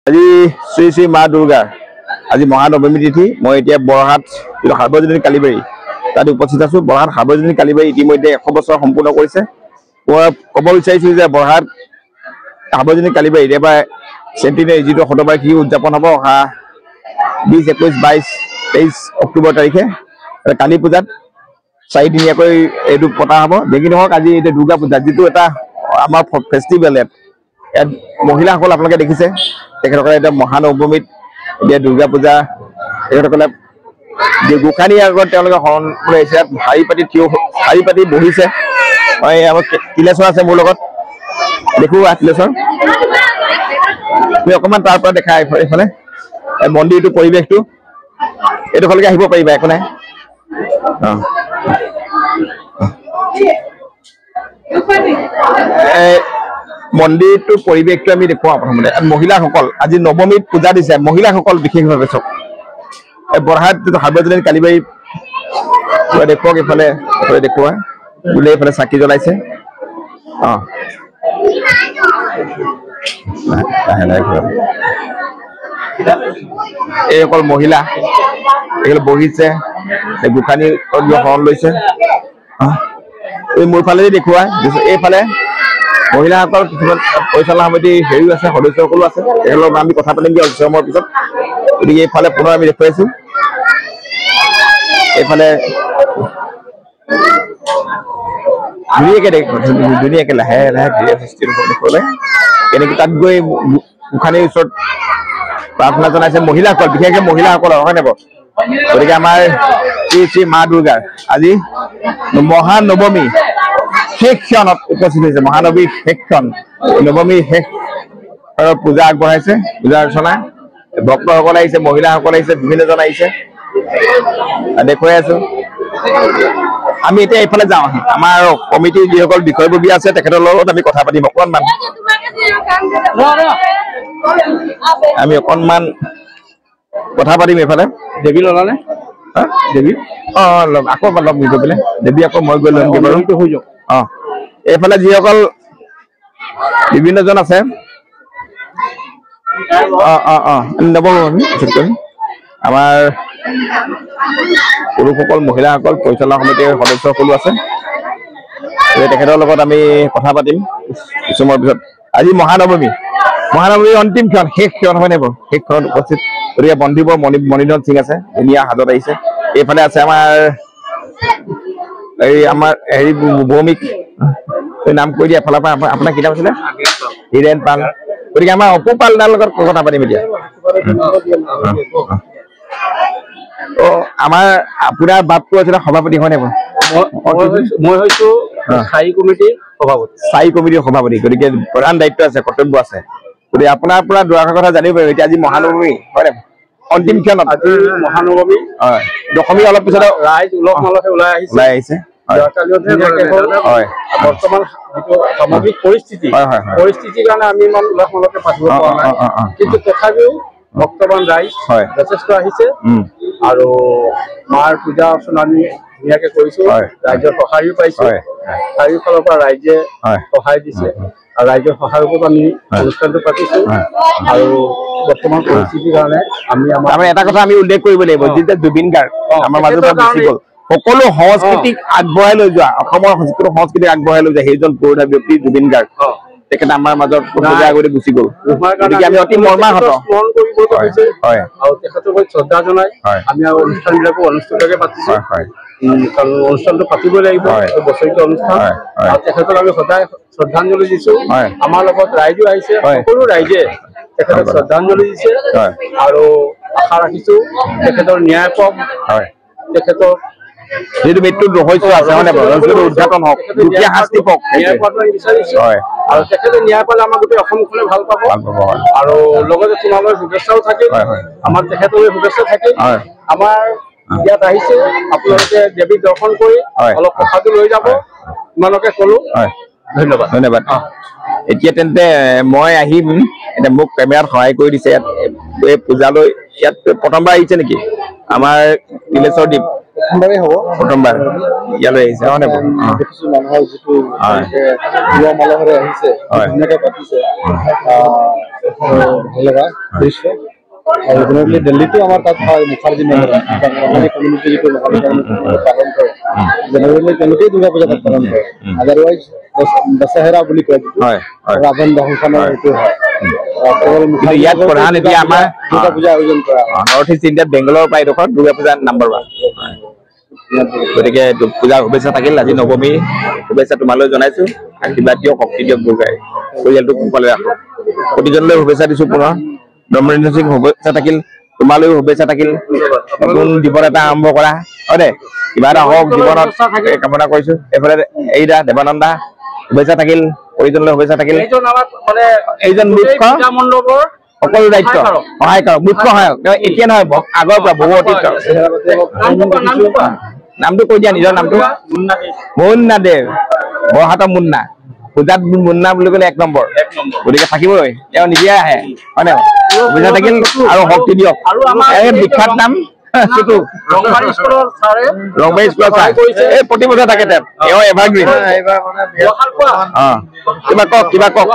আজি শ্ৰী শ্ৰী মা দুৰ্গাৰ আজি মহানৱমী তিথি। মই এতিয়া বৰহাট সাৰ্বজনীন কালীবাৰী তাত উপস্থিত আছো। বৰহাট সাৰ্বজনীন কালীবাৰী ইতিমধ্যে 100 বছৰ সম্পূৰ্ণ কৰিছে। মই ক'ব বিচাৰিছো যে বৰহাট সাৰ্বজনীন কালীবাৰী এবাৰ চেণ্টিনাৰী যিটো শতবাৰ্ষিকী উদযাপন হ'ব অহা 20, 21, 22, 23 অক্টোবৰ তাৰিখে কালী পূজাত 4 দিনীয়াকৈ এইটো পতা হ'ব। দেখি নহওক আজি এতিয়া দুৰ্গা পূজা যিটো এটা আমাৰ ফেষ্টিভেল ইয়াত মহিলাসকল আপোনালোকে দেখিছে তেখেতসকলে এতিয়া মহানৱমীত এতিয়া দুৰ্গা পূজা তেখেতসকলে গোসাঁনীৰ আগত তেওঁলোকে শৰণ লৈছে। ইয়াত শাৰী পাতি বহিছে। আমাৰ তিলেশ্বৰ আছে মোৰ লগত, দেখো তিলেশ্বৰ তুমি অকণমান তাৰ পৰা দেখা এইফালে মন্দিৰটো পৰিৱেশটো এইডোখৰলৈকে আহিব পাৰিবা, একো নাই। মন্দিৰটোৰ পৰিৱেশটো আমি দেখুৱাওঁ। প্ৰথমতে মহিলাসকল আজি নৱমীত পূজা দিছে, মহিলাসকল বিশেষভাৱে চব বৰহাট সাৰ্বজনীন কালীবাৰী দেখুৱাওক। এইফালে দেখুওৱা বোলে এইফালে চাকি জ্বলাইছে। এই অকল মহিলা এইফালে বহিছে, গোসাঁনীৰ শৰণ লৈছে। এই মোৰ ফালেদি দেখুওৱা এইফালে মহিলাসকল কিছুমান পৰিচালনা সমিতিৰ হেৰিও আছে, সদস্যসকলো আছে। তেওঁলোকৰ আমি কথা পাতিম অলপ সময়ৰ পিছত। গতিকে এইফালে পুনৰ আমি দেখুৱাইছো। এইফালে ধুনীয়াকে লাহে লাহে ধীৰে সৃষ্টি দেখুৱালে কেনেকে তাত গৈ গোসাঁনীৰ ওচৰত প্ৰাৰ্থনা জনাইছে মহিলাসকল, বিশেষকে মহিলাসকলৰ, হয় নাই বাৰু? গতিকে আমাৰ শ্ৰী শ্ৰী মা দুৰ্গাৰ আজি মহানৱমী শেষ ক্ষণত উপস্থিত হৈছে। মহানৱমীৰ শেষ ক্ষণ, নৱমীৰ শেষ পূজা আগবঢ়াইছে, পূজা অৰ্চনা। ভক্তসকল আহিছে, মহিলাসকল আহিছে, বিভিন্নজন আহিছে, দেখুৱাই আছো। আমি এতিয়া এইফালে যাওঁ। আমাৰ কমিটিৰ যিসকল বিষয়ববী আছে তেখেতৰ লগত আমি কথা পাতিম অকণমান। আমি অকণমান কথা পাতিম এইফালে। দেৱী ললানে? দেৱী আকৌ লগ গৈ পেলাই দেৱী আকৌ মই গৈ ল'মগৈ বাৰু। হৈ যাওক। এইফালে যিসকল বিভিন্নজন আছে আমাৰ পুৰুষসকল, মহিলাসকল, পৰিচালনা সমিতিৰ সদস্য সকলো আছে। তেখেতৰ লগত আমি কথা পাতিম কিছু সময়ৰ পিছত। আজি মহানৱমীৰ অন্তিম ক্ষণ, শেষ ক্ষণ, হয় নাই বাৰু? শেষ ক্ষণত উপস্থিত। গতিকে বন্ধুবৰ মণিধৰ সিং আছে, ধুনীয়া হাজত আহিছে। এইফালে আছে আমাৰ হেৰি ভৌমিক নাম কৈ দিয়া এফালৰ পৰা আপোনাৰ কিতাপ আছিলে হীৰেণ পাল। গতিকে আমাৰ অপু পালদাৰ লগত কথা পাতিম এতিয়া। আমাৰ আপোনাৰ বাপটো আছিলে সভাপতি, হয় নাই বাৰু? মই হৈছো স্থায়ী কমিটিৰ সভাপতি। গতিকে প্ৰধান দায়িত্ব আছে, কৰ্তব্য আছে। গতিকে আপোনাৰ পৰা দুআষাৰ কথা জানিব পাৰিব। এতিয়া আজি মহানৱমী, হয় নাই? অন্তিম ক্ষণত আজি মহানৱমী, দশমী অলপ পিছত ৰাইজ উলহ মালহে ওলাই আহিছে। বৰ্তমান যিটো সামগ্ৰিক পৰিস্থিতিৰ কাৰণে আমি ইমান উল্লাস মালকে পাতিব পৰা নাই, কিন্তু তথাপিও বৰ্তমান ৰাইজ যথেষ্ট আহিছে আৰু মাৰ পূজা অৰ্চনা আমি ধুনীয়াকে কৰিছো। ৰাইজৰ সঁহাৰিও পাইছো, চাৰিওফালৰ পৰা ৰাইজে সহায় দিছে আৰু ৰাইজৰ সহায়ৰ ওপৰত আমি অনুষ্ঠানটো পাতিছো। আৰু বৰ্তমান পৰিস্থিতিৰ কাৰণে আমি এটা কথা আমি উল্লেখ কৰিব লাগিব, যেতিয়া জুবিন গাৰ্গ আমাৰ মাজৰ পৰা গুচি গ'ল, সকলো সংস্কৃতিক আগবঢ়াই লৈ যোৱা, অসমৰ সকলো সংস্কৃতিক আগবঢ়াই লৈ যোৱা সেইজন পুৰণা ব্যক্তি জুবিন গাৰ্গ। তেখেতে আমাৰ মাজত আগতে গুচি গ'ল। গতিকে আমি অতি মৰ্মাহত আৰু তেখেতক শ্ৰদ্ধা জনাই আমি আৰু অনুষ্ঠানবিলাকো অনুষ্ঠিতভাৱে পাতিছো। অনুষ্ঠানটো পাতিবই লাগিব, বছৰেকীয়া অনুষ্ঠান। আৰু তেখেতক আমি সদায় শ্ৰদ্ধাঞ্জলি দিছো। আমাৰ লগত ৰাইজো আহিছে, সকলো ৰাইজে তেখেতক শ্ৰদ্ধাঞ্জলি দিছে আৰু আশা ৰাখিছো তেখেতৰ ন্যায় পাওক, তেখেতৰ যিটো মৃত্যুৰ ৰহস্য আছে উদঘাটন হওক, শাস্তি পাওক, বিচাৰিছো। আৰু তেখেতে ন্যায় পালে আমাৰ গোটেই অসমখনে ভাল পাব। আৰু লগতে তোমালৈ শুভেচ্ছাও থাকিল, আমাৰ তেখেতলৈ শুভেচ্ছা থাকিল। আমাৰ ইয়াত আহিছে, আপোনালোকে দেৱীক দৰ্শন কৰি অলপ প্ৰসাদো লৈ যাব, তোমালোকে কলো। ধন্যবাদ। এতিয়া তেন্তে মই আহিম। এতিয়া মোক কেমেৰাত সহায় কৰি দিছে ইয়াত এই পূজালৈ। ইয়াত প্ৰথমবাৰ আহিছে নেকি আমাৰ তিলেশ্বৰ দ্বীপ? প্ৰথমবাৰ ইয়ালৈ আহিছে, হয় নাই? দেখিছো মানুহৰ যিটো আহিছে ধুনীয়াকে পাতিছে। লগা দৃশ্য আৰু জেনেৰেলি দিল্লীতো আমাৰ তাত হয় মুখাৰ্জী নগৰত বাঙালী কমিউনিটি যিটো পালন কৰে জেনেৰেলি তেওঁলোকেই দুৰ্গা পূজা তাত পালন কৰে আদাৰৱাইজ দশহেৰা বুলি কয় ৰাৱণ দহনৰ এইটো হয় ইয়াত প্ৰধান এতিয়া আমাৰ দুৰ্গা পূজা আয়োজন কৰা হয় নৰ্থ ইষ্ট ইণ্ডিয়াত বেংগলৰ পৰা এইডোখৰ দুৰ্গা পূজা নম্বৰ 1 গতিকে পূজাৰ শুভেচ্ছা থাকিল আজি নৱমী শুভেচ্ছা তোমালৈ জনাইছো আশীৰ্বাদ দিয়ক শক্তি দিয়ক দুৰ্গাই পৰিয়ালটোক কুশলে ৰাখক প্ৰতিজনলৈ শুভেচ্ছা দিছো পুনৰ ব্ৰহ্মেন্দ্ৰ সিং শুভেচ্ছা থাকিল তোমালৈও শুভেচ্ছা থাকিল নতুন জীৱন এটা আৰম্ভ কৰা হয় দে কিবা এটা হওক জীৱনত কামনা কৰিছো এইফালে এইদা দেৱানন্দা শুভেচ্ছা থাকিল পৰিজনলৈ শুভেচ্ছা থাকিল এইজন মুখ্য সকলো দায়িত্ব সহায় কৰক মুখ্য সহায়ক এতিয়া নহয় আগৰ পৰা বহু অতীত নামটো কৈ দিয়া নিজৰ নামটো মুন্না দেৱ বৰহাটৰ মুন্না পূজাত মুন্না বুলি ক'লে 1 নম্বৰ গতিকে থাকিবই তেওঁ নিজে আহে হয় নে সুবিধা থাকিল আৰু শক্তি দিয়ক এই বিখ্যাত নাম ৰংবাৰী স্কুলৰ এই প্ৰতি বছৰ থাকে তেওঁ এভাৰগ্ৰীণ কিবা কওক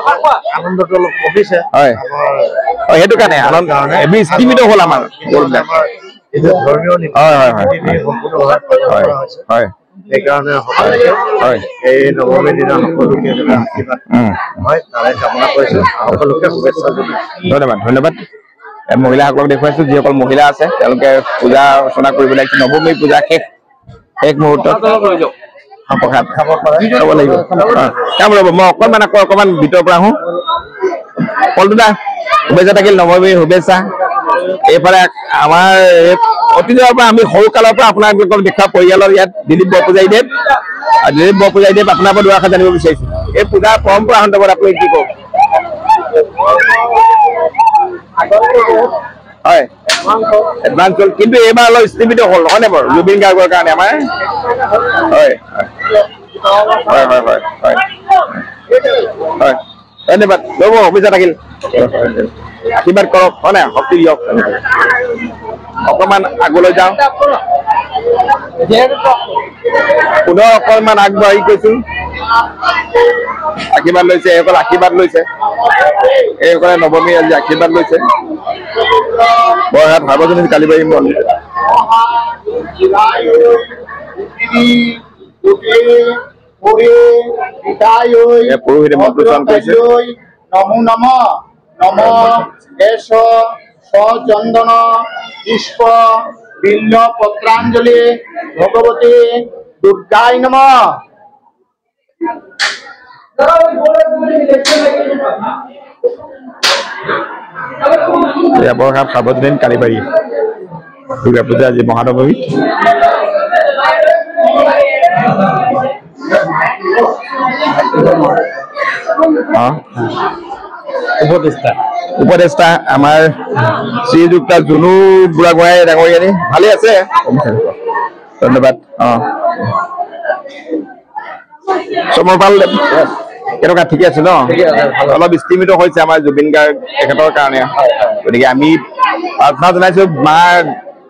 আনন্দটো অলপ কমিছে হয় সেইটো কাৰণে আনন্দ এভি স্থিমিত হ'ল আমাৰ হয় সেইকাৰণে এই নৱমীৰ দিনা সকলোকে আশীৰ্বাদ হয় তাৰে কামনা কৰিছো সকলোকে শুভেচ্ছা জনাই ধন্যবাদ মহিলাসকলক দেখুৱাইছো যিসকল মহিলা আছে তেওঁলোকে পূজা অৰ্চনা কৰিব লাগিছে নৱমী পূজা শেষ মুহূৰ্তত খাব লাগিব মই অকণমান ভিতৰৰ পৰা আহোঁ পল্টুদা শুভেচ্ছা থাকিল নৱমীৰ শুভেচ্ছা এইফালে আমাৰ অতীতৰ পৰা আমি সৰু কালৰ পৰা আপোনালোকক দেখুওৱা পৰিয়ালৰ ইয়াত দিলীপ বৰপূজাৰীদেৱ আৰু দিলীপ বৰপূজাৰীদেৱ আপোনাৰ পৰা দুআষাৰ জানিব বিচাৰিছো এই পূজাৰ পৰম্পৰা সন্দৰ্ভত আপুনি কি কওক হয় এডভান্স হ'ল কিন্তু এইবাৰ অলপ স্থিমিত হ'ল হয়নে বাৰু জুবিন গাৰ্গৰ কাৰণে আমাৰ হয় ধন্যবাদ ল'ব শুভেচ্ছা থাকিল আশীৰ্বাদ কৰক হয় নাই শক্তি দিয়ক অকণমান আগলৈ যাওঁ পুনৰ অকণমান আগবাঢ়ি গৈছো আশীৰ্বাদ লৈছে এইসকল আশীৰ্বাদ লৈছে এইসকলে নৱমী আজি আশীৰ্বাদ লৈছে বৰহাট সাৰ্বজনীন কালীবাৰী মন্দিৰ পুৰোহিতে মন্ত্ৰোচ্চাৰণ কৰিছে নমো নম নম এষ সচন্দন পুষ্প বিল্ল পত্ৰাঞ্জলি ভগবতী দুৰ্গায় নম বৰহাট সাৰ্বজনীন কালীবাৰী দুৰ্গা পূজা আজি মহানৱমী উপদেষ্টা আমাৰ শ্ৰীযুক্ত জুনু বুঢ়াগোহাঁই ডাঙৰীয়ানী ভালে আছে ধন্যবাদ সমৰপাল কেনেকুৱা ঠিকে আছে ন অলপ স্থিমিত হৈছে আমাৰ জুবিন গাৰ্গ তেখেতৰ কাৰণে গতিকে আমি প্ৰাৰ্থনা জনাইছো মা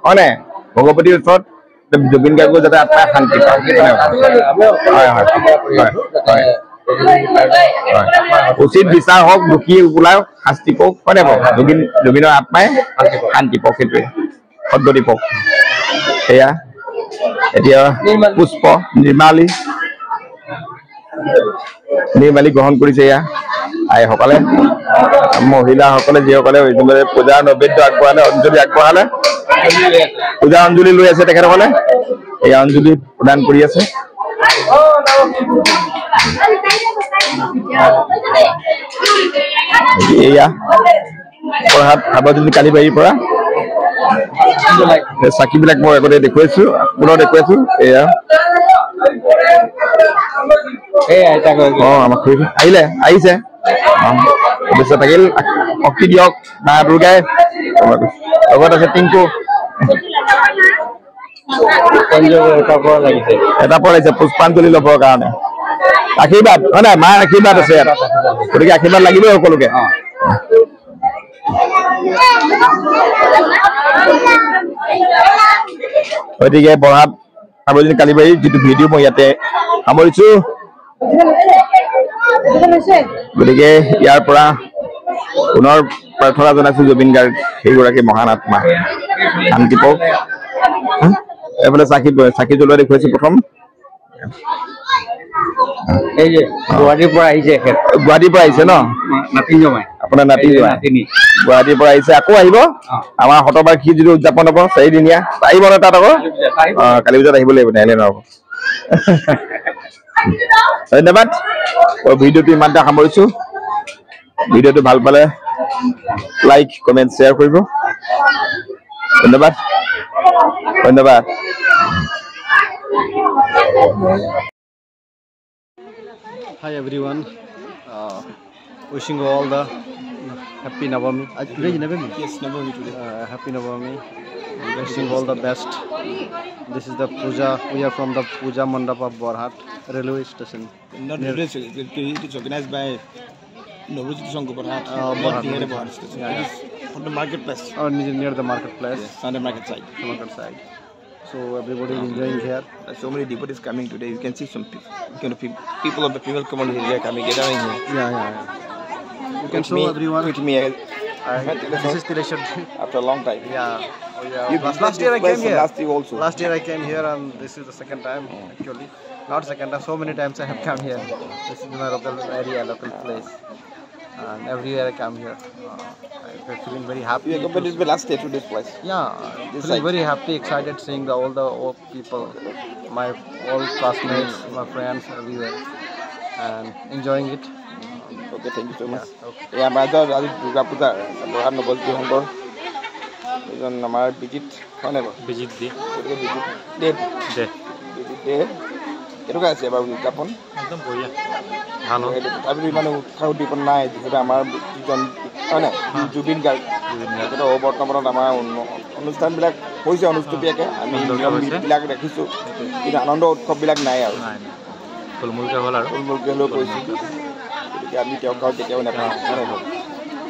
হয় নে ভগৱতীৰ ওচৰত জুবিন গাৰ্গো যাতে আত্মাই শান্তি পায় উচিত বিচাৰ হওক দুখী ওলাই শাস্তি পাওক হয় নে বাৰু জুবিনৰ আত্মাই শান্তি পাওক সেইটোৱে সদ্গতি পাওক সেয়া এতিয়া পুষ্প নিৰ্মালী গ্ৰহণ কৰিছে এয়া আইসকলে মহিলাসকলে যিসকলে পূজাৰ নৈবেদ্য আগবঢ়ালে অঞ্জলি আগবঢ়ালে পূজাৰ অঞ্জলি লৈ আছে তেখেতসকলে এই অঞ্জলি প্ৰদান কৰি আছে এয়া বৰহাট সাৰ্বজনীন কালীবাৰীৰ পৰা চাকিবিলাক মই আগতে দেখুৱাইছো পুনৰ দেখুৱাইছো এয়া আমাক আহিছে শুভেচ্ছা থাকিল শক্তি দিয়ক মা দুৰ্গাই লগত আছে টিংকু এটা পৰা লাগিছে পুষ্পাঞ্জলি ল'বৰ কাৰণে আশীৰ্বাদ হয় নাই মাৰ আশীৰ্বাদ আছে গতিকে আশীৰ্বাদ লাগিবই সকলোকে গতিকে বৰহাট সাৰ্বজনীন কালীবাৰী যিটো ভিডিঅ' মই ইয়াতে সামৰিছো গতিকে ইয়াৰ পৰা পুনৰ প্ৰাৰ্থনা জনাইছো জুবিন গাৰ্গ সেইগৰাকী মহান আত্মা শান্তি পাওক। এইফালে চাকি জ্বলোৱা দেখুৱাইছো প্ৰথম। এই যে গুৱাহাটীৰ পৰা আহিছে, গুৱাহাটীৰ পৰা আহিছে ন আপোনাৰ নাতি গুৱাহাটীৰ পৰা আহিছে, আকৌ আহিব আমাৰ শতবাৰ্ষিকী যিটো উদযাপন হ'ব 4 দিনীয়া আহিব ন তাত আকৌ কালি বজাত আহিব লাগিব নাহিলে নহ'ব। ধন্যবাদ। ভিডিঅ'টো ইমানতে সামৰিছো। ভিডিঅ'টো ভাল পালে লাইক কমেণ্ট শ্বেয়াৰ কৰিব। ধন্যবাদ ধন্যবাদ। Hi everyone, wishing you all the happy Navami. Today is Navami? Yes, Navami today. Happy Navami. Wishing all the best. This is the puja. We are from the Puja Mandap of Borhat railway station. Not railway station. It is organized by Novruzji Sangh Borhat. Borhat station. Yeah, It is on the marketplace. Near the marketplace. Yes, on the market side. Market side. So everybody is enjoying here. So many devotees coming today. You can see some people of the female community here coming gathering here. Yeah. You can show everyone. With me. This is Tireshwar. After a long time. Yeah. Last year I came here. Last year also. Last year I came here and this is the second time actually. Not second time. So many times I have come here. This is my local area, local place. And every year I come here. I'm feeling very happy. Yeah, but it's the last day to this place. Yeah, feeling very happy, excited seeing all the old people, my old classmates, my friends everywhere, and enjoying it. Okay, thank you so much. Yeah, okay. Yeah, my daughter, I did Durga Puja. Borhat Novruzji Sangh. This is our Bijit. Whenever. Bijit Day. Day. কেনেকুৱা আছে বাৰু উদযাপন? একদম বঢ়িয়া, ভাল হয়। তথাপিও ইমান উৎসাহ উদ্দীপনা নাই যিহেতু আমাৰ যিজন হয় নাই জুবিন গাৰ্গ তেখেতৰ অৱৰ্তমানত আমাৰ অনুষ্ঠানবিলাক হৈছে অনুষ্ঠিতীয়াকৈ আমি নিয়মবিলাক ৰাখিছোঁ, কিন্তু আনন্দ উৎসৱবিলাক নাই আৰু থুলমূলকৈ হ'ল আৰু থুলমূলকৈ হ'লেও কৰিছোঁ। গতিকে আমি তেওঁক আৰু কেতিয়াও নাপাওঁ হয় নাই?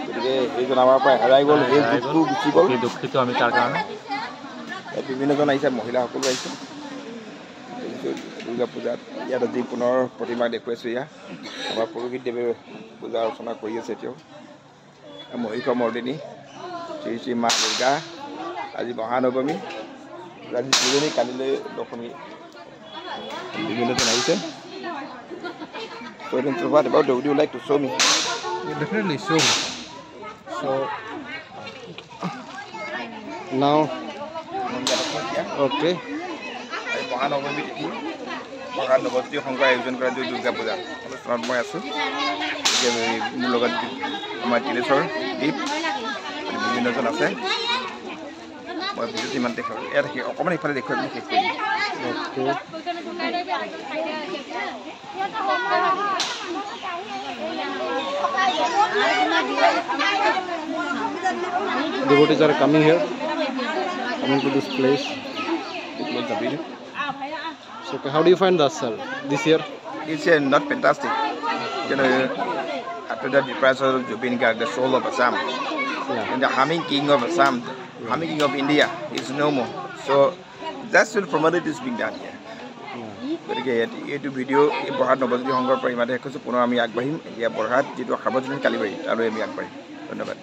গতিকে এইজন আমাৰ পৰা হেৰাই গ'ল, সেই দুখটো গুচি গ'ল। দুখিত আমি তাৰ কাৰণে বিভিন্নজন আহিছে, মহিলাসকলো আহিছে দুৰ্গা পূজাত। ইয়াত আজি পুনৰ প্ৰতিমা দেখুৱাইছোঁ। ইয়াত আমাৰ পুৰোহিতদেৱে পূজা অৰ্চনা কৰি আছে। এতিয়াও মহিষমৰ্দিনী শ্ৰী শ্ৰী মা দুৰ্গা। আজি মহানৱমী, আজি দুজনী, কালিলৈ দশমী। বিভিন্নজন আহিছে। So what about would you like to show me? Definitely show me. So now okay. মহানৱমী তিথি borhat Novruzji Sangh আয়োজন কৰা যি দুৰ্গা পূজা অনুষ্ঠানত মই আছোঁ। মোৰ লগত আমাৰ তিলেশ্বৰ দ্বীপ বিভিন্নজন আছে। মই ভিডিঅ'টো ইমান দেখুৱাম, ইয়াত অকণমান ইফালে দেখুৱাই শেষ কৰিম। Devotees are coming here, coming to this place. So how do you find the sir this year? It's not fantastic. You know, after the departure of Jubin Garg, the soul of Assam, and the humming king of Assam, humming king of India is no more. So that's when promoted is being done here. গতিকে এইটো video' Borhat Novruzji Sanghৰ পৰা ইমানে শেষ কৰিছোঁ। পুনৰ আমি আগবাঢ়িম। এতিয়া বৰহাট যিটো সাৰ্বজনীন কালীবাৰী তালৈ আমি আগবাঢ়িম। ধন্যবাদ।